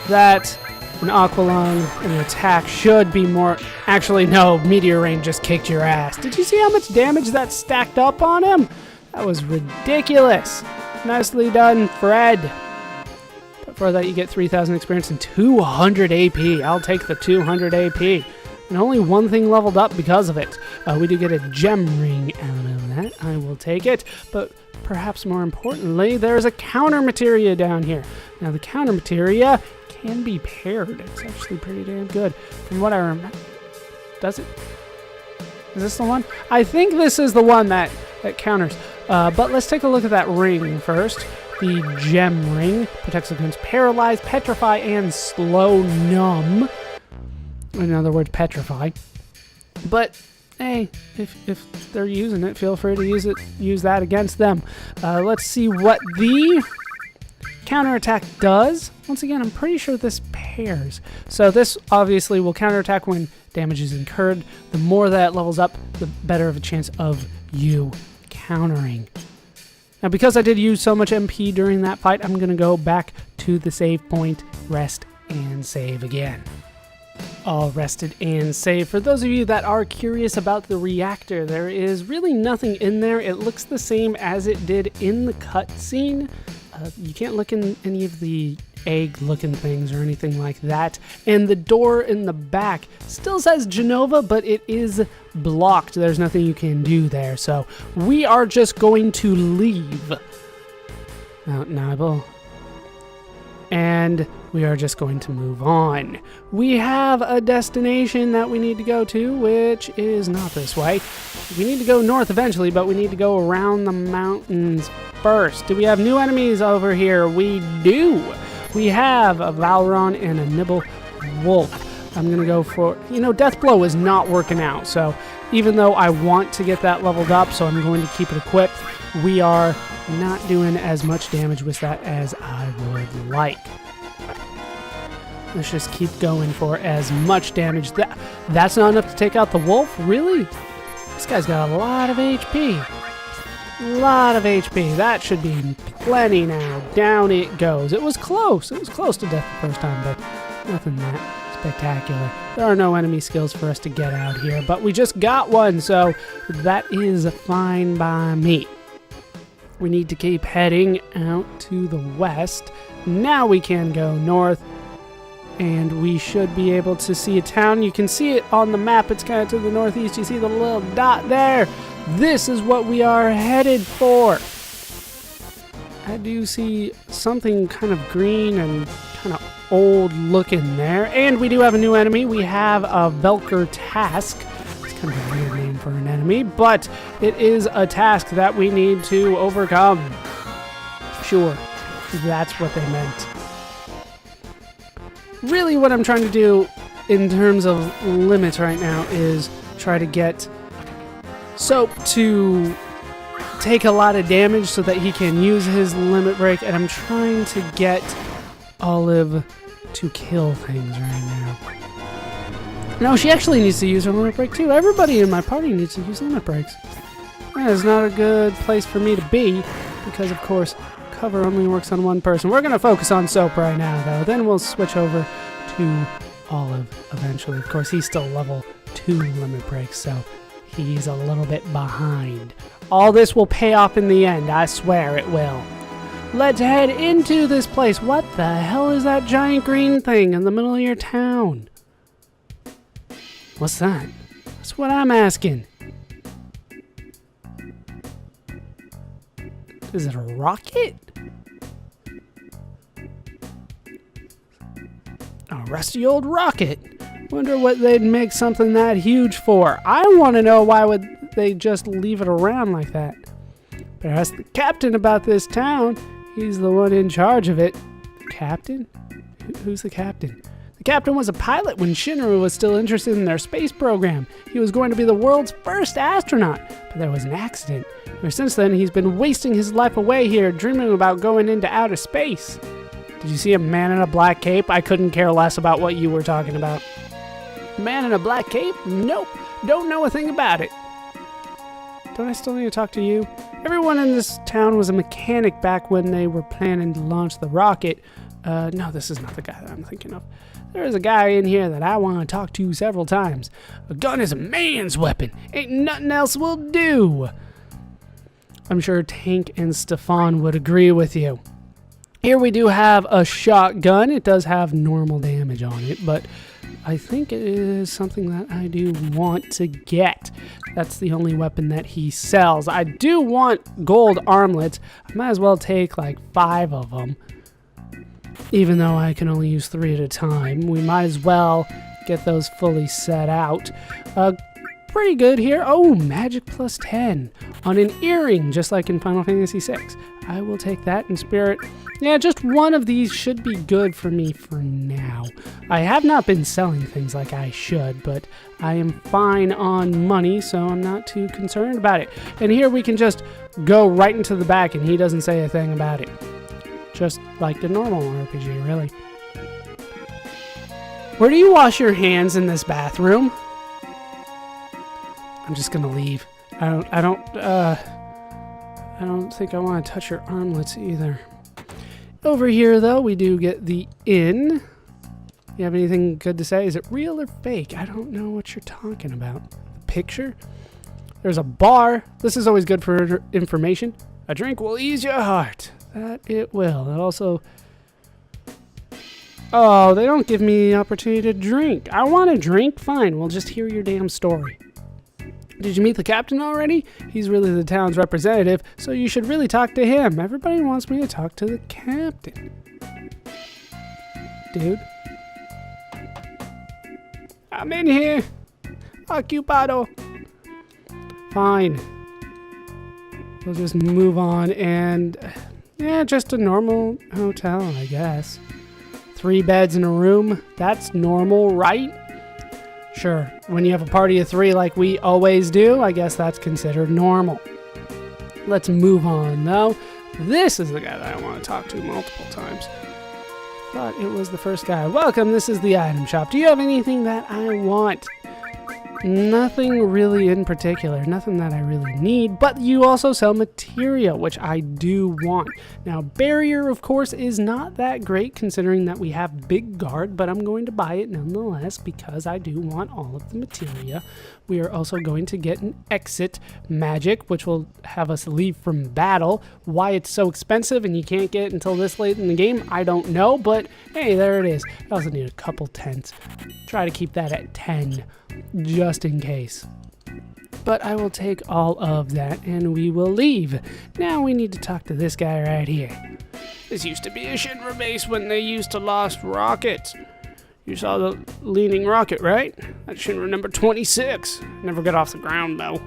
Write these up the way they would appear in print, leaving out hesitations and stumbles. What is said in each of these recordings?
that an Aqualung and an attack should be more... Actually, no, Meteor Rain just kicked your ass. Did you see how much damage that stacked up on him? That was ridiculous. Nicely done, Fred. But for that, you get 3,000 experience and 200 AP. I'll take the 200 AP. And only one thing leveled up because of it. We do get a gem ring out of that. I will take it. But perhaps more importantly, there's a counter materia down here. Now, the counter materia can be paired. It's actually pretty damn good. From what I remember... Does it? Is this the one? I think this is the one that counters. But let's take a look at that ring first. The gem ring protects against paralyze, petrify, and slow numb. In other words, petrify. But hey, if they're using it, feel free to use that against them. Let's see what the counterattack does. Once again, I'm pretty sure this pairs. So this obviously will counterattack when damage is incurred. The more that levels up, the better of a chance of you countering. Now, because I did use so much MP during that fight, I'm going to go back to the save point, rest, and save again. All rested and saved. For those of you that are curious about the reactor, there is really nothing in there. It looks the same as it did in the cutscene. You can't look in any of the egg-looking things or anything like that. And the door in the back still says Genova, but it is blocked. There's nothing you can do there. So we are just going to leave Mount Nibel. And we are just going to move on. We have a destination that we need to go to, which is not this way. We need to go north eventually, but we need to go around the mountains first. Do we have new enemies over here? We do. We have a Valron and a Nibel wolf. I'm going to go for... Deathblow is not working out, so even though I want to get that leveled up, so I'm going to keep it equipped, we are not doing as much damage with that as I would like. Let's just keep going for as much damage. That's not enough to take out the wolf? Really? This guy's got a lot of HP. A lot of HP. That should be plenty now. Down it goes. It was close. It was close to death the first time, but nothing that spectacular. There are no enemy skills for us to get out here, but we just got one, so that is fine by me. We need to keep heading out to the west. Now we can go north, and we should be able to see a town. You can see it on the map. It's kind of to the northeast. You see the little dot there. This is what we are headed for. I do see something kind of green and kind of old looking there. And we do have a new enemy. We have a Velker Task. Kind of a weird name for an enemy, but it is a task that we need to overcome. Sure, that's what they meant. Really what I'm trying to do in terms of limits right now is try to get Soap to take a lot of damage so that he can use his limit break, and I'm trying to get Olive to kill things right now. No, she actually needs to use her limit break too. Everybody in my party needs to use limit breaks. That is not a good place for me to be, because of course, cover only works on one person. We're going to focus on Soap right now, though. Then we'll switch over to Olive eventually. Of course, he's still level 2 limit breaks, so he's a little bit behind. All this will pay off in the end. I swear it will. Let's head into this place. What the hell is that giant green thing in the middle of your town? What's that? That's what I'm asking. Is it a rocket? A rusty old rocket. Wonder what they'd make something that huge for. I want to know why would they just leave it around like that. But ask the captain about this town. He's the one in charge of it. Captain? Who's the captain? The captain was a pilot when Shinru was still interested in their space program. He was going to be the world's first astronaut, but there was an accident. Ever since then, he's been wasting his life away here, dreaming about going into outer space. Did you see a man in a black cape? I couldn't care less about what you were talking about. Man in a black cape? Nope. Don't know a thing about it. Don't I still need to talk to you? Everyone in this town was a mechanic back when they were planning to launch the rocket. No, this is not the guy that I'm thinking of. There is a guy in here that I want to talk to several times. A gun is a man's weapon. Ain't nothing else will do. I'm sure Tank and Stefan would agree with you. Here we do have a shotgun. It does have normal damage on it, but I think it is something that I do want to get. That's the only weapon that he sells. I do want gold armlets. I might as well take like 5 of them. Even though I can only use 3 at a time. We might as well get those fully set out. Pretty good here. Oh, magic plus 10 on an earring, just like in Final Fantasy VI. I will take that in spirit. Yeah, just one of these should be good for me for now. I have not been selling things like I should, but I am fine on money, so I'm not too concerned about it. And here we can just go right into the back, and he doesn't say a thing about it. Just like the normal RPG, really. Where do you wash your hands in this bathroom? I'm just gonna leave. I don't think I want to touch your armlets either. Over here, though, we do get the inn. You have anything good to say? Is it real or fake? I don't know what you're talking about. Picture? There's a bar. This is always good for information. A drink will ease your heart. That it will. It also... Oh, they don't give me the opportunity to drink. I want a drink? Fine, we'll just hear your damn story. Did you meet the captain already? He's really the town's representative, so you should really talk to him. Everybody wants me to talk to the captain. Dude. I'm in here. Occupado. Fine. We'll just move on and... Yeah, just a normal hotel, I guess. 3 beds in a room. That's normal, right? Sure, when you have a party of 3 like we always do, I guess that's considered normal. Let's move on, though. This is the guy that I want to talk to multiple times. Thought it was the first guy. Welcome, this is the item shop. Do you have anything that I want? Nothing really in particular, nothing that I really need, but you also sell materia, which I do want. Now, barrier, of course, is not that great considering that we have big guard, but I'm going to buy it nonetheless because I do want all of the materia. We are also going to get an exit magic, which will have us leave from battle. Why it's so expensive and you can't get it until this late in the game, I don't know, but hey, there it is. I also need a couple tents. Try to keep that at 10. Just in case. But I will take all of that and we will leave. Now we need to talk to this guy right here. This used to be a Shinra base when they used to lost rockets. You saw the leaning rocket, right? That's Shinra number 26. Never got off the ground though.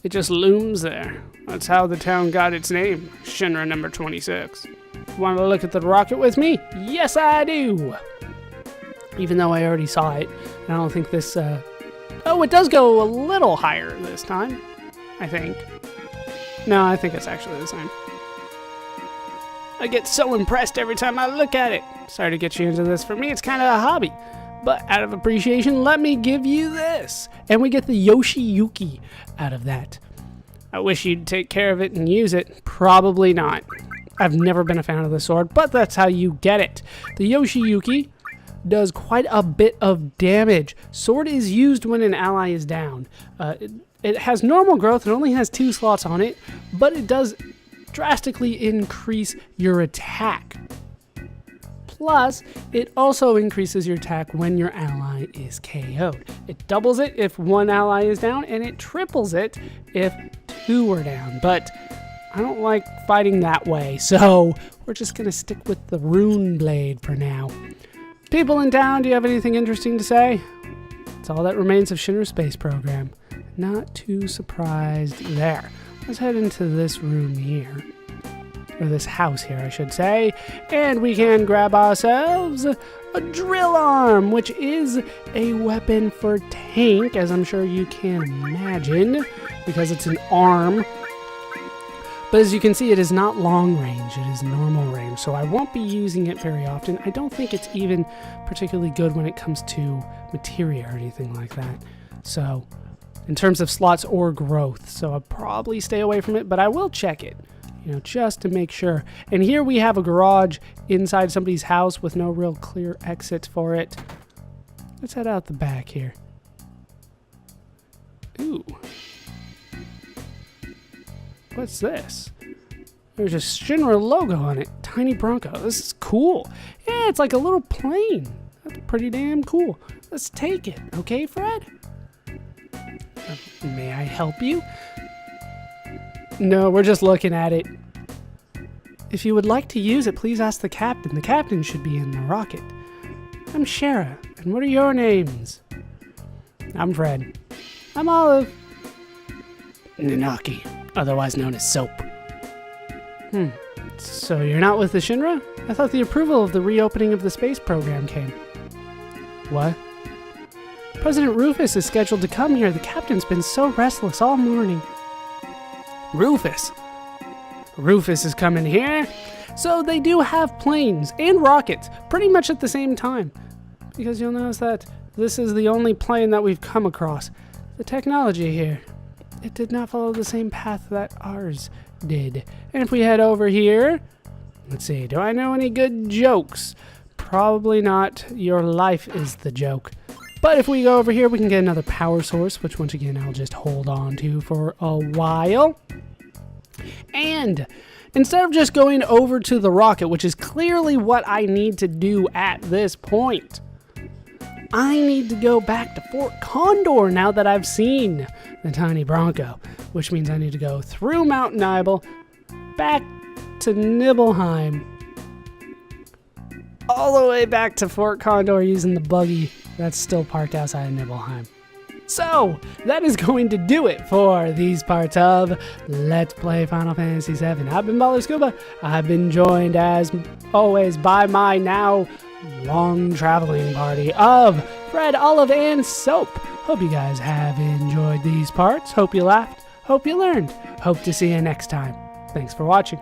It just looms there. That's how the town got its name, Shinra number 26. Want to look at the rocket with me? Yes, I do! Even though I already saw it. I don't think this, Oh, it does go a little higher this time. I think. No, I think it's actually the same. I get so impressed every time I look at it. Sorry to get you into this. For me, it's kind of a hobby. But out of appreciation, let me give you this. And we get the Yoshiyuki out of that. I wish you'd take care of it and use it. Probably not. I've never been a fan of the sword, but that's how you get it. The Yoshiyuki does quite a bit of damage. Sword is used when an ally is down. It has normal growth. It only has 2 slots on it, but it does drastically increase your attack. Plus, it also increases your attack when your ally is KO'd. It doubles it if 1 ally is down, and it triples it if 2 are down. But I don't like fighting that way, so we're just going to stick with the rune blade for now. People in town, do you have anything interesting to say? It's all that remains of Shinra Space Program. Not too surprised there. Let's head into this room here. Or this house here, I should say. And we can grab ourselves a drill arm, which is a weapon for tank, as I'm sure you can imagine, because it's an arm. But as you can see, it is not long range, it is normal range, so I won't be using it very often. I don't think it's even particularly good when it comes to materia or anything like that. So, in terms of slots or growth, so I'll probably stay away from it, but I will check it. just to make sure. And here we have a garage inside somebody's house with no real clear exit for it. Let's head out the back here. Ooh. What's this? There's a Shinra logo on it. Tiny Bronco. This is cool. Yeah, it's like a little plane. That's pretty damn cool. Let's take it. Okay, Fred? May I help you? No, we're just looking at it. If you would like to use it, please ask the captain. The captain should be in the rocket. I'm Shara, and what are your names? I'm Fred. I'm Olive. Nanaki, otherwise known as Soap. So you're not with the Shinra? I thought the approval of the reopening of the space program came. What? President Rufus is scheduled to come here. The captain's been so restless all morning. Rufus is coming here? So they do have planes and rockets pretty much at the same time. Because you'll notice that this is the only plane that we've come across. The technology here, it did not follow the same path that ours did. And if we head over here, let's see, do I know any good jokes? Probably not. Your life is the joke. But if we go over here, we can get another power source, which once again, I'll just hold on to for a while. And instead of just going over to the rocket, which is clearly what I need to do at this point, I need to go back to Fort Condor now that I've seen the Tiny Bronco, which means I need to go through Mount Nibel, back to Nibelheim, all the way back to Fort Condor using the buggy that's still parked outside of Nibelheim. So, that is going to do it for these parts of Let's Play Final Fantasy VII. I've been Baller Scuba. I've been joined, as always, by my now long traveling party of Fred, Olive, and Soap. Hope you guys have enjoyed these parts. Hope you laughed. Hope you learned. Hope to see you next time. Thanks for watching.